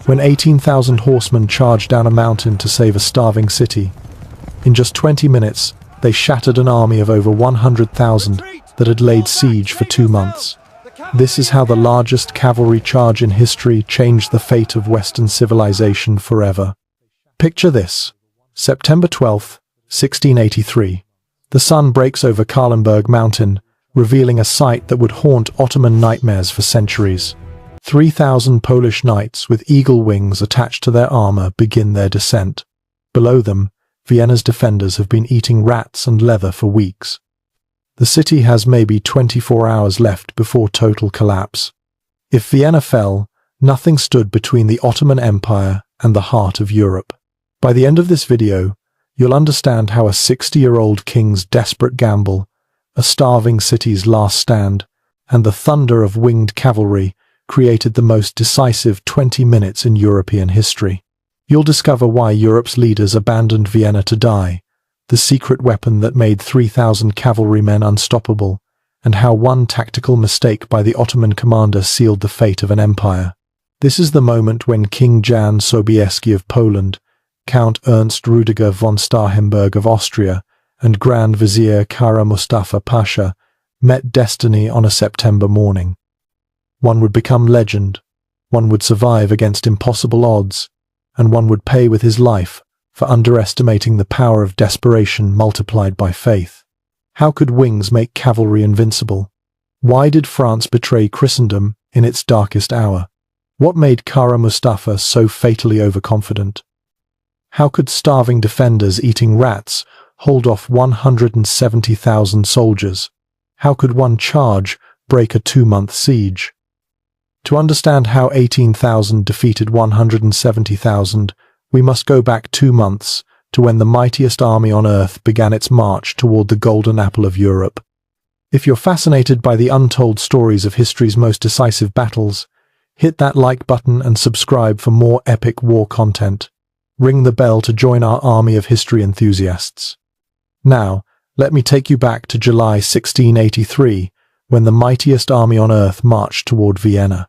when 18,000 horsemen charged down a mountain to save a starving city. In just 20 minutes, they shattered an army of over 100,000 that had laid siege for 2 months. This is how the largest cavalry charge in history changed the fate of Western civilization forever. Picture this. September 12, 1683. The sun breaks over Kahlenberg mountain, revealing a sight that would haunt Ottoman nightmares for centuries. 3,000 Polish knights with eagle wings attached to their armor begin their descent. Below them, Vienna's defenders have been eating rats and leather for weeks. The city has maybe 24 hours left before total collapse. If Vienna fell, nothing stood between the Ottoman Empire and the heart of Europe. By the end of this video, you'll understand how a 60-year-old king's desperate gamble, a starving city's last stand, and the thunder of winged cavalry created the most decisive 20 minutes in European history. You'll discover why Europe's leaders abandoned Vienna to die, the secret weapon that made 3,000 cavalrymen unstoppable, and how one tactical mistake by the Ottoman commander sealed the fate of an empire. This is the moment when King Jan Sobieski of Poland, Count Ernst Rudiger von Starhemberg of Austria, and Grand Vizier Kara Mustafa Pasha met destiny on a September morning. One would become legend, one would survive against impossible odds, and one would pay with his life for underestimating the power of desperation multiplied by faith. How could wings make cavalry invincible? Why did France betray Christendom in its darkest hour? What made Kara Mustafa so fatally overconfident? How could starving defenders eating rats hold off 170,000 soldiers? How could one charge break a 2-month siege? To understand how 18,000 defeated 170,000, we must go back 2 months to when the mightiest army on earth began its march toward the golden apple of Europe. If you're fascinated by the untold stories of history's most decisive battles, hit that like button and subscribe for more epic war content. Ring the bell to join our army of history enthusiasts. Now, let me take you back to July 1683, when the mightiest army on earth marched toward Vienna.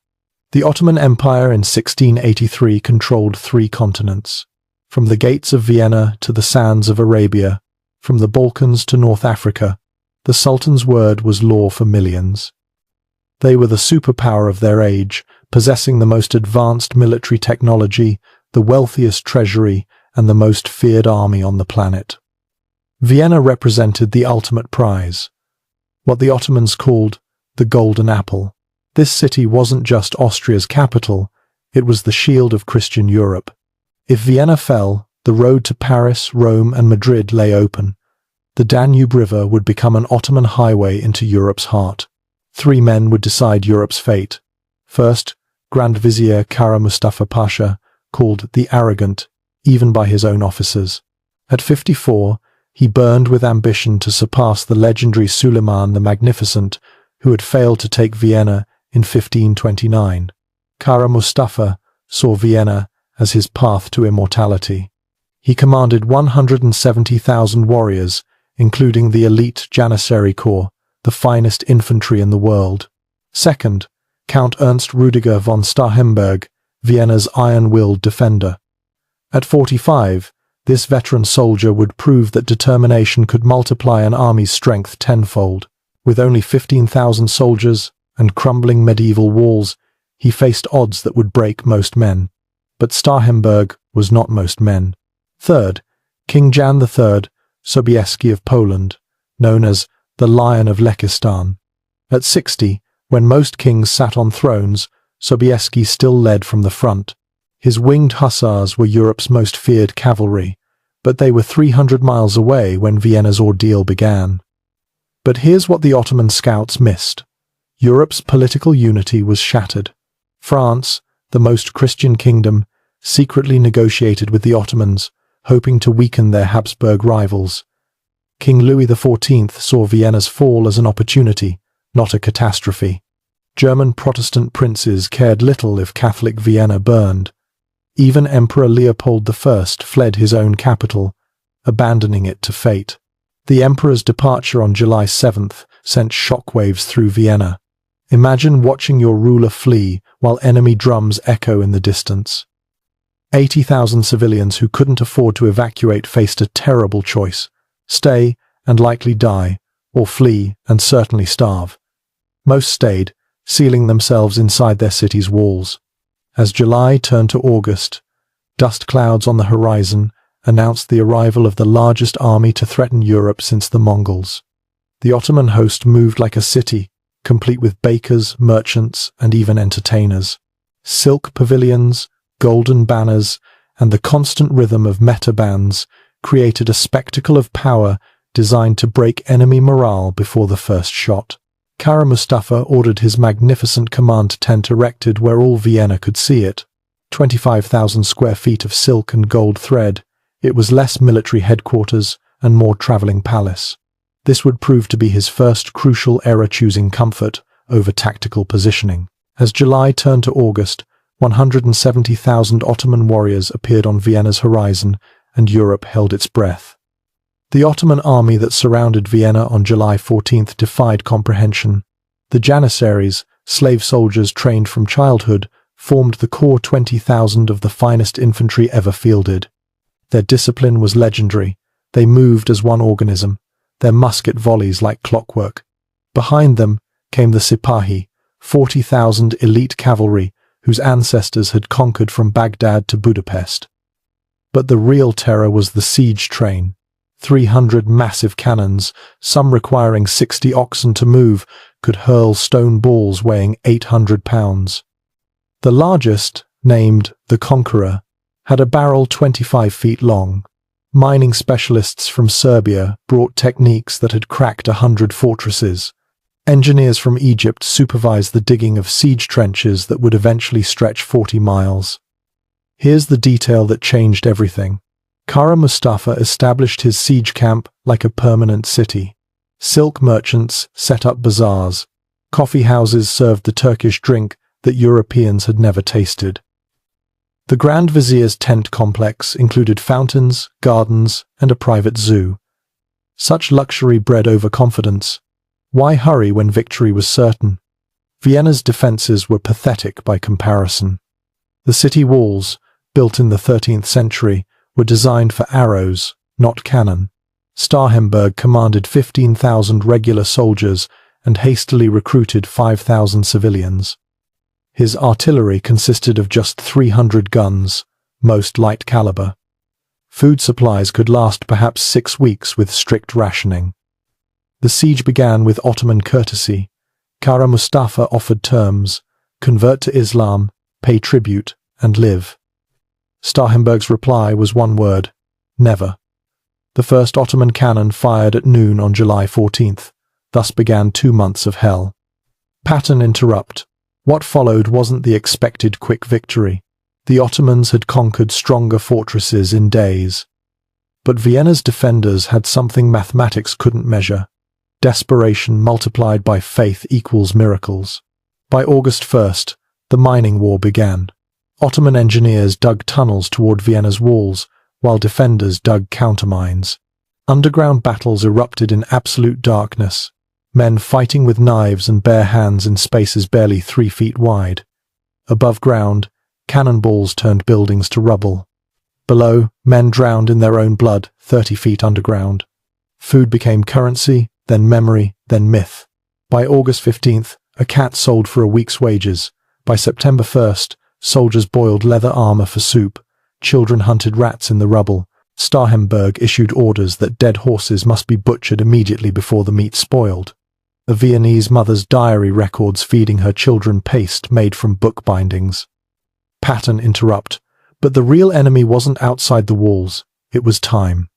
The Ottoman Empire in 1683 controlled 3 continents. From the gates of Vienna to the sands of Arabia, from the Balkans to North Africa, the Sultan's word was law for millions. They were the superpower of their age, possessing the most advanced military technology, the wealthiest treasury, and the most feared army on the planet. Vienna represented the ultimate prize, what the Ottomans called the golden apple. This city wasn't just Austria's capital, it was the shield of Christian Europe. If Vienna fell, the road to Paris, Rome, and Madrid lay open. The Danube River would become an Ottoman highway into Europe's heart. 3 men would decide Europe's fate. First, Grand Vizier Kara Mustafa Pasha, called the Arrogant, even by his own officers. At 54, he burned with ambition to surpass the legendary Suleiman the Magnificent, who had failed to take Vienna in 1529. Kara Mustafa saw Vienna as his path to immortality. He commanded 170,000 warriors, including the elite Janissary Corps, the finest infantry in the world. Second, Count Ernst Rudiger von Starhemberg, Vienna's iron-willed defender. At 45, this veteran soldier would prove that determination could multiply an army's strength tenfold. With only 15,000 soldiers and crumbling medieval walls, he faced odds that would break most men. But Starhemberg was not most men. Third, King Jan III Sobieski of Poland, known as the Lion of Lekistan. At 60, when most kings sat on thrones, Sobieski still led from the front. His Winged Hussars were Europe's most feared cavalry, but they were 300 miles away when Vienna's ordeal began. But here's what the Ottoman scouts missed. Europe's political unity was shattered. France, the most Christian kingdom, secretly negotiated with the Ottomans, hoping to weaken their Habsburg rivals. King Louis XIV saw Vienna's fall as an opportunity, not a catastrophe. German Protestant princes cared little if Catholic Vienna burned. Even Emperor Leopold I fled his own capital, abandoning it to fate. The emperor's departure on July 7th sent shockwaves through Vienna. Imagine watching your ruler flee while enemy drums echo in the distance. 80,000 civilians who couldn't afford to evacuate faced a terrible choice: stay and likely die, or flee and certainly starve. Most stayed, sealing themselves inside their city's walls. As July turned to August, dust clouds on the horizon announced the arrival of the largest army to threaten Europe since the Mongols. The Ottoman host moved like a city, complete with bakers, merchants, and even entertainers. Silk pavilions, golden banners, and the constant rhythm of meta bands created a spectacle of power designed to break enemy morale before the first shot. Kara Mustafa ordered his magnificent command tent erected where all Vienna could see it. 25,000 square feet of silk and gold thread, it was less military headquarters and more travelling palace. This would prove to be his first crucial error, choosing comfort over tactical positioning. As July turned to August, 170,000 Ottoman warriors appeared on Vienna's horizon, and Europe held its breath. The Ottoman army that surrounded Vienna on July 14th defied comprehension. The Janissaries, slave soldiers trained from childhood, formed the core 20,000 of the finest infantry ever fielded. Their discipline was legendary. They moved as one organism, their musket volleys like clockwork. Behind them came the Sipahi, 40,000 elite cavalry whose ancestors had conquered from Baghdad to Budapest. But the real terror was the siege train. 300 massive cannons, some requiring 60 oxen to move, could hurl stone balls weighing 800 pounds. The largest, named the Conqueror, had a barrel 25 feet long. Mining specialists from Serbia brought techniques that had cracked 100 fortresses. Engineers from Egypt supervised the digging of siege trenches that would eventually stretch 40 miles. Here's the detail that changed everything. Kara Mustafa established his siege camp like a permanent city. Silk merchants set up bazaars. Coffee houses served the Turkish drink that Europeans had never tasted. The Grand Vizier's tent complex included fountains, gardens, and a private zoo. Such luxury bred overconfidence. Why hurry when victory was certain? Vienna's defences were pathetic by comparison. The city walls, built in the 13th century, were designed for arrows, not cannon. Kahlenberg commanded 15,000 regular soldiers and hastily recruited 5,000 civilians. His artillery consisted of just 300 guns, most light caliber. Food supplies could last perhaps 6 weeks with strict rationing. The siege began with Ottoman courtesy. Kara Mustafa offered terms: convert to Islam, pay tribute, and live. Kahlenberg's reply was one word: never. The first Ottoman cannon fired at noon on July 14th. Thus began 2 months of hell. Pattern interrupt. What followed wasn't the expected quick victory. The Ottomans had conquered stronger fortresses in days. But Vienna's defenders had something mathematics couldn't measure. Desperation multiplied by faith equals miracles. By August 1st, the mining war began. Ottoman engineers dug tunnels toward Vienna's walls, while defenders dug countermines. Underground battles erupted in absolute darkness, men fighting with knives and bare hands in spaces barely 3 feet wide. Above ground, cannonballs turned buildings to rubble. Below, men drowned in their own blood 30 feet underground. Food became currency, then memory, then myth. By August 15th, a cat sold for a week's wages. By September 1st, soldiers boiled leather armor for soup. Children hunted rats in the rubble. Kahlenberg issued orders that dead horses must be butchered immediately before the meat spoiled. A Viennese mother's diary records feeding her children paste made from book bindings. Pattern interrupt. But the real enemy wasn't outside the walls. It was time.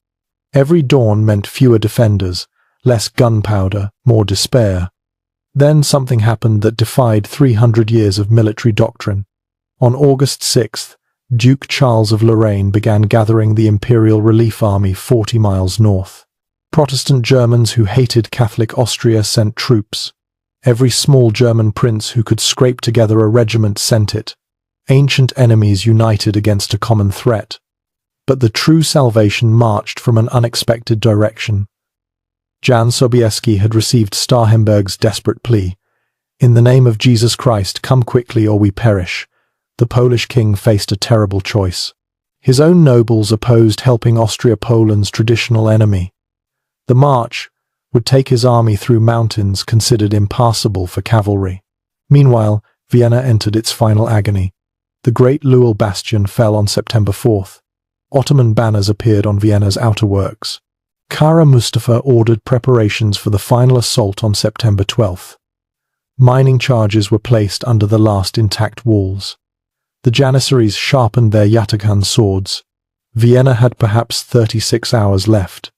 Every dawn meant fewer defenders, less gunpowder, more despair. Then something happened that defied 300 years of military doctrine. On August 6th, Duke Charles of Lorraine began gathering the Imperial Relief Army 40 miles north. Protestant Germans who hated Catholic Austria sent troops. Every small German prince who could scrape together a regiment sent it. Ancient enemies united against a common threat. But the true salvation marched from an unexpected direction. Jan Sobieski had received Kahlenberg's desperate plea. In the name of Jesus Christ, come quickly or we perish. The Polish king faced a terrible choice. His own nobles opposed helping Austria, Poland's traditional enemy. The march would take his army through mountains considered impassable for cavalry. Meanwhile, Vienna entered its final agony. The great Lewel bastion fell on September 4th. Ottoman banners appeared on Vienna's outer works. Kara Mustafa ordered preparations for the final assault on September 12th. Mining charges were placed under the last intact walls. The Janissaries sharpened their yataghan swords. Vienna had perhaps 36 hours left.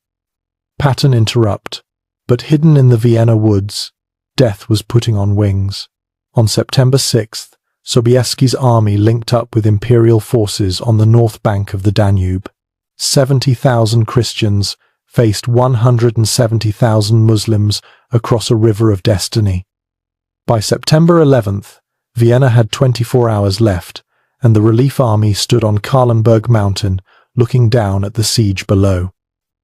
Pattern interrupt, but hidden in the Vienna woods, death was putting on wings. On September 6th, Sobieski's army linked up with Imperial forces on the north bank of the Danube. 70,000 Christians faced 170,000 Muslims across a river of destiny. By September 11th, Vienna had 24 hours left, and the relief army stood on Kahlenberg mountain, looking down at the siege below.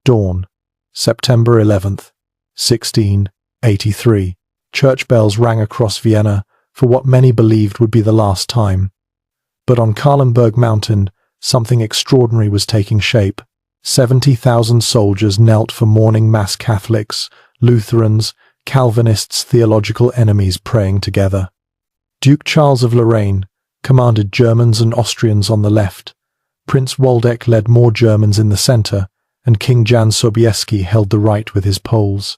Dawn, September 11th, 1683. Church bells rang across Vienna for what many believed would be the last time. But on Kahlenberg mountain, something extraordinary was taking shape. 70,000 soldiers knelt for morning mass. Catholics, Lutherans, Calvinists, theological enemies praying together. Duke Charles of Lorraine commanded Germans and Austrians on the left. Prince Waldeck led more Germans in the center, and King Jan Sobieski held the right with his Poles.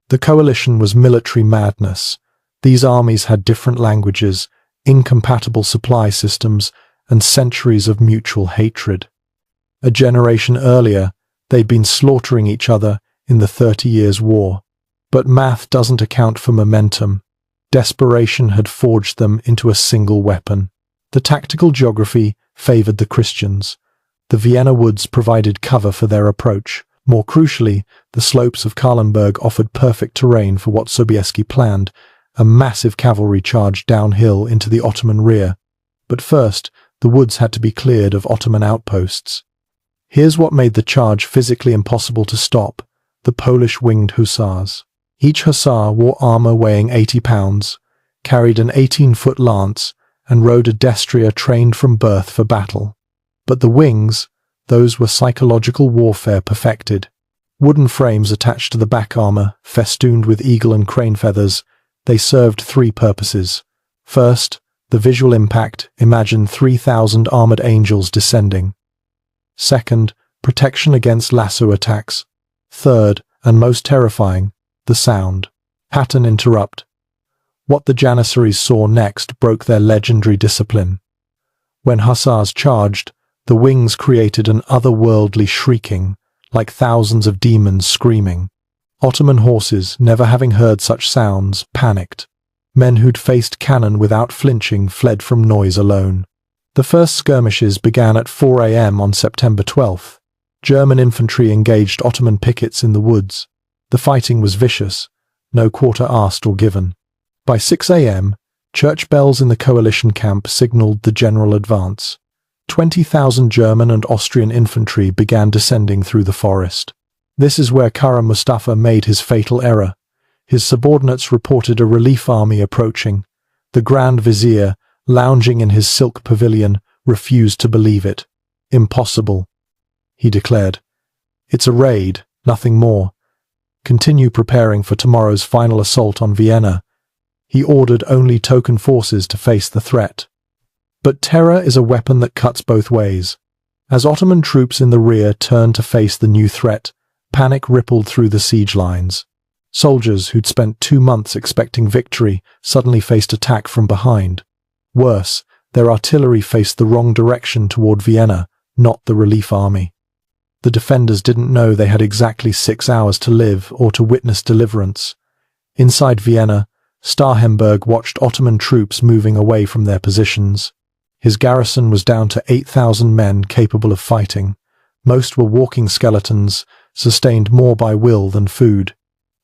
The coalition was military madness. These armies had different languages, incompatible supply systems, and centuries of mutual hatred. A generation earlier, they'd been slaughtering each other in the 30 Years' War. But math doesn't account for momentum. Desperation had forged them into a single weapon. The tactical geography favored the Christians. The Vienna woods provided cover for their approach. More crucially, the slopes of Kahlenberg offered perfect terrain for what Sobieski planned, a massive cavalry charge downhill into the Ottoman rear. But first, the woods had to be cleared of Ottoman outposts. Here's what made the charge physically impossible to stop: the Polish Winged Hussars. Each hussar wore armor weighing 80 pounds, carried an 18-foot lance, and rode a destrier trained from birth for battle. But the wings, those were psychological warfare perfected. Wooden frames attached to the back armor, festooned with eagle and crane feathers, they served three purposes. First, the visual impact, imagine 3,000 armored angels descending. Second, protection against lasso attacks. Third, and most terrifying, the sound. Pattern interrupt. What the Janissaries saw next broke their legendary discipline. When hussars charged, the wings created an otherworldly shrieking, like thousands of demons screaming. Ottoman horses, never having heard such sounds, panicked. Men who'd faced cannon without flinching fled from noise alone. The first skirmishes began at 4 a.m. on September 12th. German infantry engaged Ottoman pickets in the woods. The fighting was vicious, no quarter asked or given. By 6 a.m., church bells in the coalition camp signaled the general advance. 20,000 German and Austrian infantry began descending through the forest. This is where Kara Mustafa made his fatal error. His subordinates reported a relief army approaching. The Grand Vizier, lounging in his silk pavilion, refused to believe it. Impossible, he declared. It's a raid, nothing more. Continue preparing for tomorrow's final assault on Vienna. He ordered only token forces to face the threat. But terror is a weapon that cuts both ways. As Ottoman troops in the rear turned to face the new threat, panic rippled through the siege lines. Soldiers who'd spent 2 months expecting victory suddenly faced attack from behind. Worse, their artillery faced the wrong direction toward Vienna, not the relief army. The defenders didn't know they had exactly 6 hours to live or to witness deliverance. Inside Vienna, Kahlenberg watched Ottoman troops moving away from their positions. His garrison was down to 8,000 men capable of fighting. Most were walking skeletons, sustained more by will than food.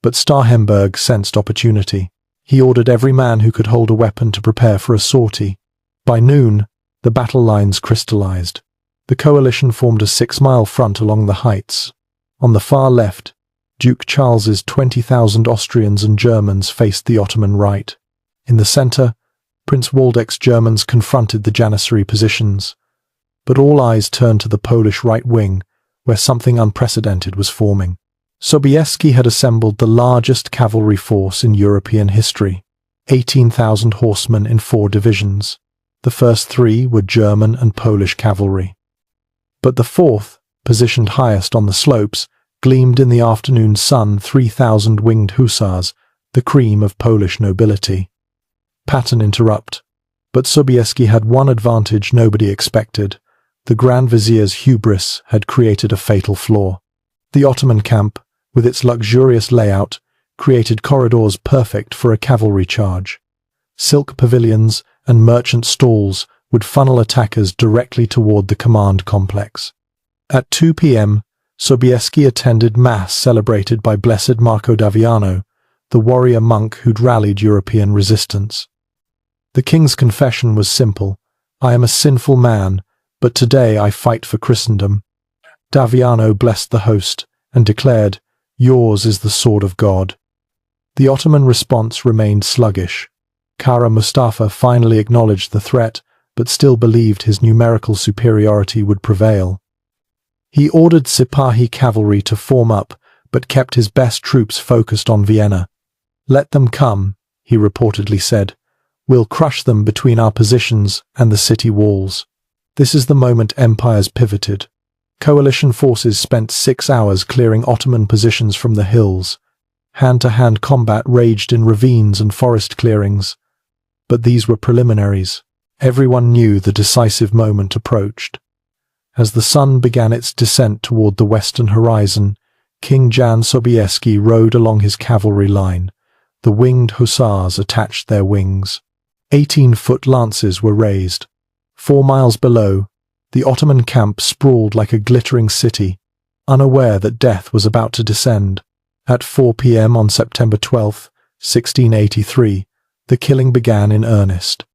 But Kahlenberg sensed opportunity. He ordered every man who could hold a weapon to prepare for a sortie. By noon, the battle lines crystallized. The coalition formed a 6-mile front along the heights. On the far left, Duke Charles's 20,000 Austrians and Germans faced the Ottoman right. In the center, Prince Waldeck's Germans confronted the Janissary positions. But all eyes turned to the Polish right wing, where something unprecedented was forming. Sobieski had assembled the largest cavalry force in European history, 18,000 horsemen in 4 divisions. The first 3 were German and Polish cavalry. But the 4th, positioned highest on the slopes, gleamed in the afternoon sun 3,000 winged hussars, the cream of Polish nobility. Pattern interrupt. But Sobieski had one advantage nobody expected. The Grand Vizier's hubris had created a fatal flaw. The Ottoman camp, with its luxurious layout, created corridors perfect for a cavalry charge. Silk pavilions and merchant stalls would funnel attackers directly toward the command complex. At 2 p.m., Sobieski attended Mass celebrated by Blessed Marco d'Aviano, the warrior monk who'd rallied European resistance. The king's confession was simple: "I am a sinful man, but today I fight for Christendom." D'Aviano blessed the host and declared, "Yours is the sword of God." The Ottoman response remained sluggish. Kara Mustafa finally acknowledged the threat, but still believed his numerical superiority would prevail. He ordered Sipahi cavalry to form up, but kept his best troops focused on Vienna. "Let them come," he reportedly said. "We'll crush them between our positions and the city walls." This is the moment empires pivoted. Coalition forces spent 6 hours clearing Ottoman positions from the hills. Hand-to-hand combat raged in ravines and forest clearings. But these were preliminaries. Everyone knew the decisive moment approached. As the sun began its descent toward the western horizon, King Jan Sobieski rode along his cavalry line. The winged hussars attached their wings. 18-foot lances were raised. 4 miles below, the Ottoman camp sprawled like a glittering city, unaware that death was about to descend. At 4 p.m. on September 12, 1683, the killing began in earnest.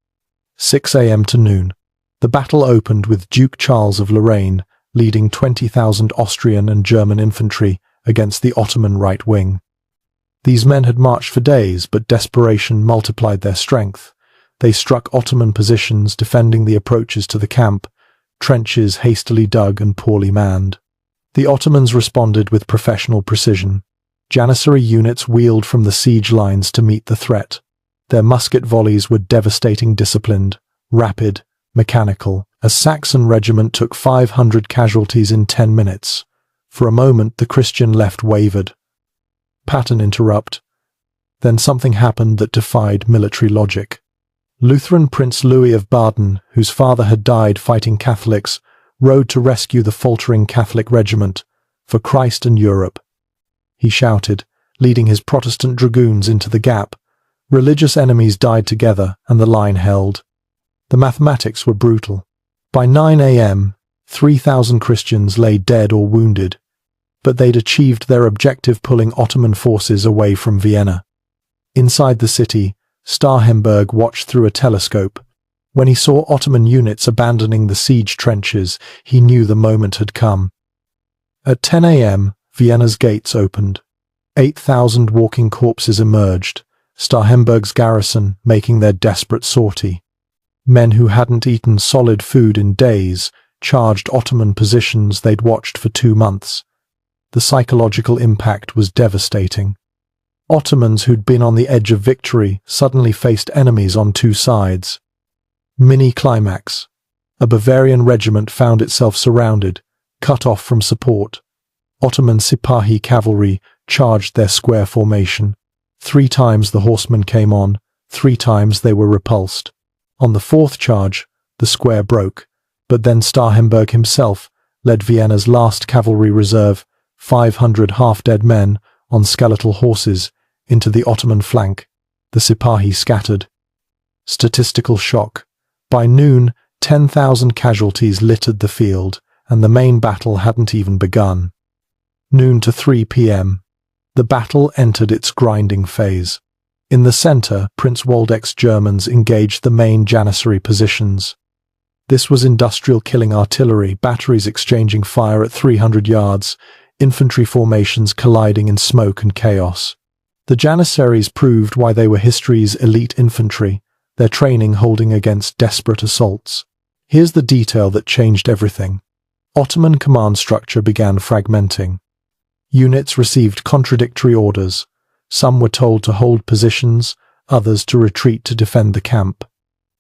6 a.m. to noon. The battle opened with Duke Charles of Lorraine leading 20,000 Austrian and German infantry against the Ottoman right wing. These men had marched for days, but desperation multiplied their strength. They struck Ottoman positions defending the approaches to the camp, trenches hastily dug and poorly manned. The Ottomans responded with professional precision. Janissary units wheeled from the siege lines to meet the threat. Their musket volleys were devastating, disciplined, rapid, mechanical. A Saxon regiment took 500 casualties in 10 minutes. For a moment the Christian left wavered. Pattern interrupt. Then something happened that defied military logic. Lutheran Prince Louis of Baden, whose father had died fighting Catholics, rode to rescue the faltering Catholic regiment, "For Christ and Europe," he shouted, leading his Protestant dragoons into the gap. Religious enemies died together, and the line held. The mathematics were brutal. By 9 a.m., 3,000 Christians lay dead or wounded, but they'd achieved their objective, pulling Ottoman forces away from Vienna. Inside the city, Kahlenberg watched through a telescope. When he saw Ottoman units abandoning the siege trenches, he knew the moment had come. At 10 a.m., Vienna's gates opened. 8,000 walking corpses emerged, Kahlenberg's garrison making their desperate sortie. Men who hadn't eaten solid food in days charged Ottoman positions they'd watched for 2 months. The psychological impact was devastating. Ottomans who'd been on the edge of victory suddenly faced enemies on 2 sides. Mini-climax. A Bavarian regiment found itself surrounded, cut off from support. Ottoman Sipahi cavalry charged their square formation. 3 times the horsemen came on, 3 times they were repulsed. On the 4th charge, the square broke, but then Kahlenberg himself led Vienna's last cavalry reserve, 500 half-dead men on skeletal horses, into the Ottoman flank. The Sipahi scattered. Statistical shock. By noon, 10,000 casualties littered the field, and the main battle hadn't even begun. Noon to 3 p.m. The battle entered its grinding phase. In the center, Prince Waldeck's Germans engaged the main Janissary positions. This was industrial killing artillery, batteries exchanging fire at 300 yards, infantry formations colliding in smoke and chaos. The Janissaries proved why they were history's elite infantry, their training holding against desperate assaults. Here's the detail that changed everything. Ottoman command structure began fragmenting. Units received contradictory orders. Some were told to hold positions, others to retreat to defend the camp.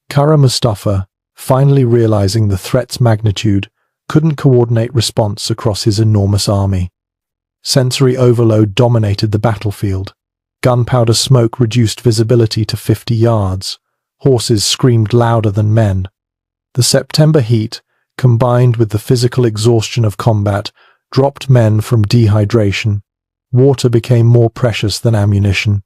Kara Mustafa, finally realizing the threat's magnitude, couldn't coordinate response across his enormous army. Sensory overload dominated the battlefield. Gunpowder smoke reduced visibility to 50 yards. Horses screamed louder than men. The September heat, combined with the physical exhaustion of combat, dropped men from dehydration. Water became more precious than ammunition.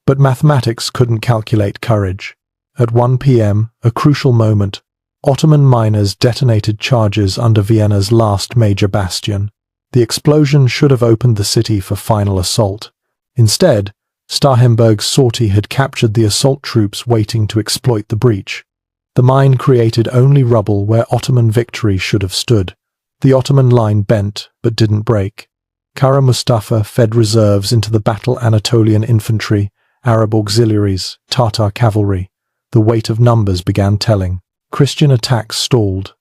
But mathematics couldn't calculate courage. At 1 p.m., a crucial moment, Ottoman miners detonated charges under Vienna's last major bastion. The explosion should have opened the city for final assault. Instead, Kahlenberg's sortie had captured the assault troops waiting to exploit the breach. The mine created only rubble where Ottoman victory should have stood. The Ottoman line bent, but didn't break. Kara Mustafa fed reserves into the battle Anatolian infantry, Arab auxiliaries, Tatar cavalry. The weight of numbers began telling. Christian attacks stalled.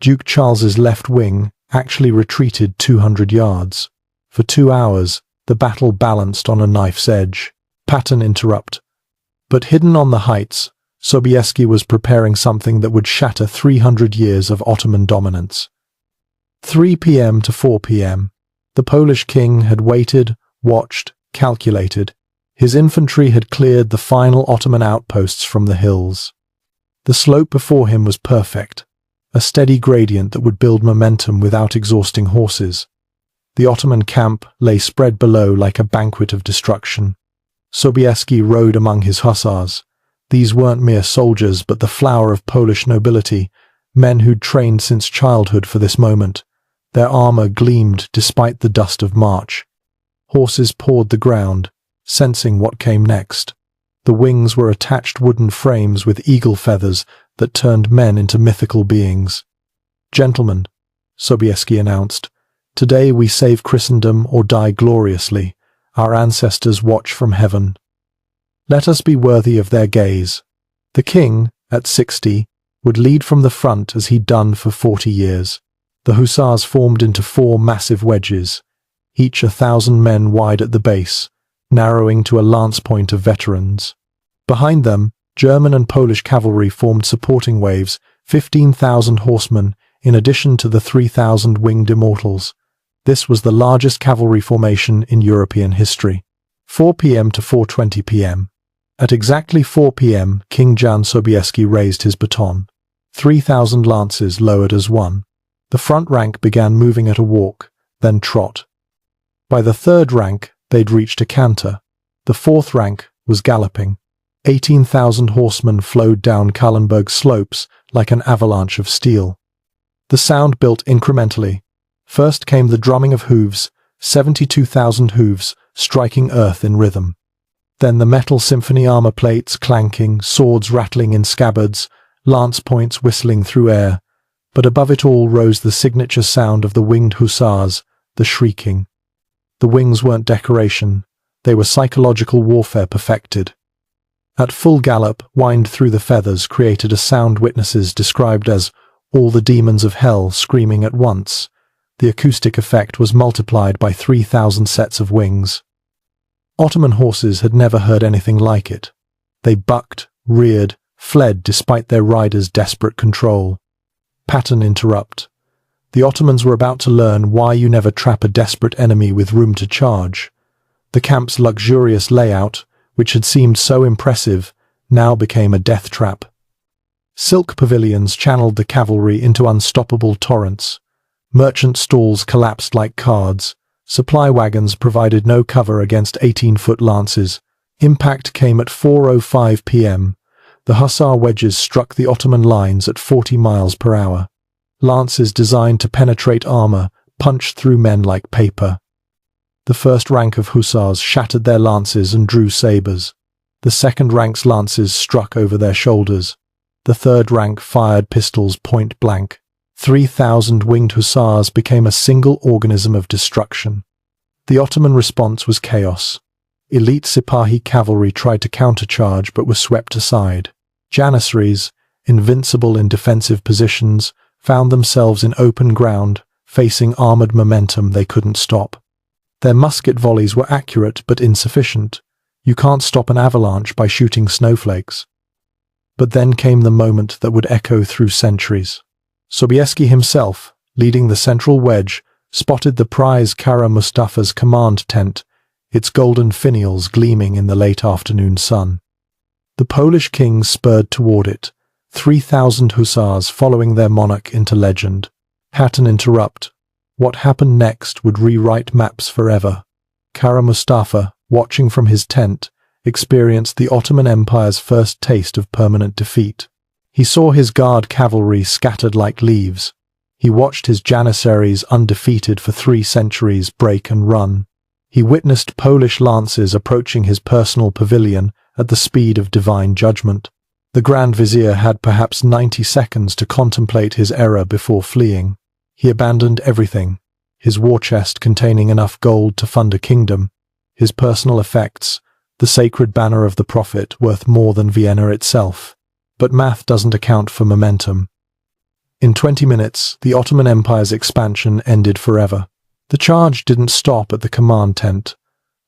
Duke Charles's left wing actually retreated 200 yards. For 2 hours, the battle balanced on a knife's edge. Pattern interrupt. But hidden on the heights, Sobieski was preparing something that would shatter 300 years of Ottoman dominance. 3 p.m. to 4 p.m. The Polish king had waited, watched, calculated. His infantry had cleared the final Ottoman outposts from the hills. The slope before him was perfect, a steady gradient that would build momentum without exhausting horses. The Ottoman camp lay spread below like a banquet of destruction. Sobieski rode among his hussars. These weren't mere soldiers, but the flower of Polish nobility, men who'd trained since childhood for this moment. Their armor gleamed despite the dust of March. Horses pawed the ground, sensing what came next. The wings were attached wooden frames with eagle feathers that turned men into mythical beings. "Gentlemen," Sobieski announced, "today we save Christendom or die gloriously. Our ancestors watch from heaven. Let us be worthy of their gaze." The king, at 60, would lead from the front as he'd done for 40 years. The hussars formed into 4 massive wedges, each 1,000 men wide at the base, narrowing to a lance point of veterans. Behind them, German and Polish cavalry formed supporting waves, 15,000 horsemen, in addition to the 3,000 winged immortals. This was the largest cavalry formation in European history. 4 p.m. to 4:20 p.m. At exactly 4 p.m., King Jan Sobieski raised his baton. 3,000 lances lowered as one. The front rank began moving at a walk, then trot. By the third rank, they'd reached a canter. The fourth rank was galloping. 18,000 horsemen flowed down Kahlenberg slopes like an avalanche of steel. The sound built incrementally. First came the drumming of hooves, 72,000 hooves striking earth in rhythm. Then the metal symphony armor plates clanking, swords rattling in scabbards, lance points whistling through air. But above it all rose the signature sound of the Winged Hussars, the shrieking. The wings weren't decoration, they were psychological warfare perfected. At full gallop, whined through the feathers created a sound witnesses described as all the demons of hell screaming at once. The acoustic effect was multiplied by 3,000 sets of wings. Ottoman horses had never heard anything like it. They bucked, reared, fled despite their riders' desperate control. Pattern interrupt. The Ottomans were about to learn why you never trap a desperate enemy with room to charge. The camp's luxurious layout, which had seemed so impressive, now became a death trap. Silk pavilions channeled the cavalry into unstoppable torrents. Merchant stalls collapsed like cards. Supply wagons provided no cover against 18-foot lances. Impact came at 4:05 p.m. The hussar wedges struck the Ottoman lines at 40 miles per hour. Lances designed to penetrate armor punched through men like paper. The first rank of hussars shattered their lances and drew sabres. The second rank's lances struck over their shoulders. The third rank fired pistols point blank. 3,000 winged hussars became a single organism of destruction. The Ottoman response was chaos. Elite Sipahi cavalry tried to countercharge but were swept aside. Janissaries, invincible in defensive positions, found themselves in open ground, facing armored momentum they couldn't stop. Their musket volleys were accurate but insufficient. You can't stop an avalanche by shooting snowflakes. But then came the moment that would echo through centuries. Sobieski himself, leading the central wedge, spotted the prize Kara Mustafa's command tent, its golden finials gleaming in the late afternoon sun. The Polish king spurred toward it, 3,000 hussars following their monarch into legend. Pattern interrupt. What happened next would rewrite maps forever. Kara Mustafa, watching from his tent, experienced the Ottoman Empire's first taste of permanent defeat. He saw his guard cavalry scattered like leaves. He watched his janissaries, undefeated for 3 centuries, break and run. He witnessed Polish lances approaching his personal pavilion at the speed of divine judgment. The Grand Vizier had perhaps 90 seconds to contemplate his error before fleeing. He abandoned everything: his war chest containing enough gold to fund a kingdom, his personal effects, the sacred banner of the Prophet worth more than Vienna itself. But math doesn't account for momentum. In 20 minutes, the Ottoman Empire's expansion ended forever. The charge didn't stop at the command tent.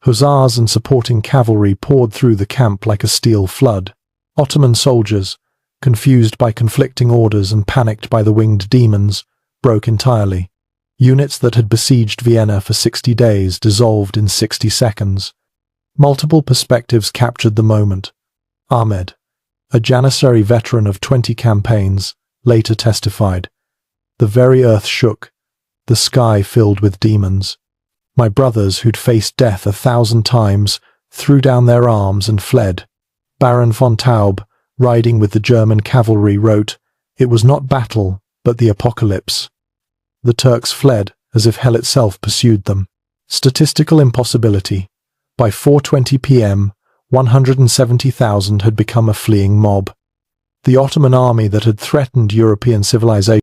Hussars and supporting cavalry poured through the camp like a steel flood. Ottoman soldiers, confused by conflicting orders and panicked by the winged demons, broke entirely. Units that had besieged Vienna for 60 days dissolved in 60 seconds. Multiple perspectives captured the moment. Ahmed, a Janissary veteran of 20 campaigns, later testified, "The very earth shook. The sky filled with demons. My brothers, who'd faced death 1,000 times, threw down their arms and fled." Baron von Taub, riding with the German cavalry, wrote, "It was not battle, but the apocalypse." The Turks fled, as if hell itself pursued them. Statistical impossibility. By 4:20 p.m., 170,000 had become a fleeing mob. The Ottoman army that had threatened European civilization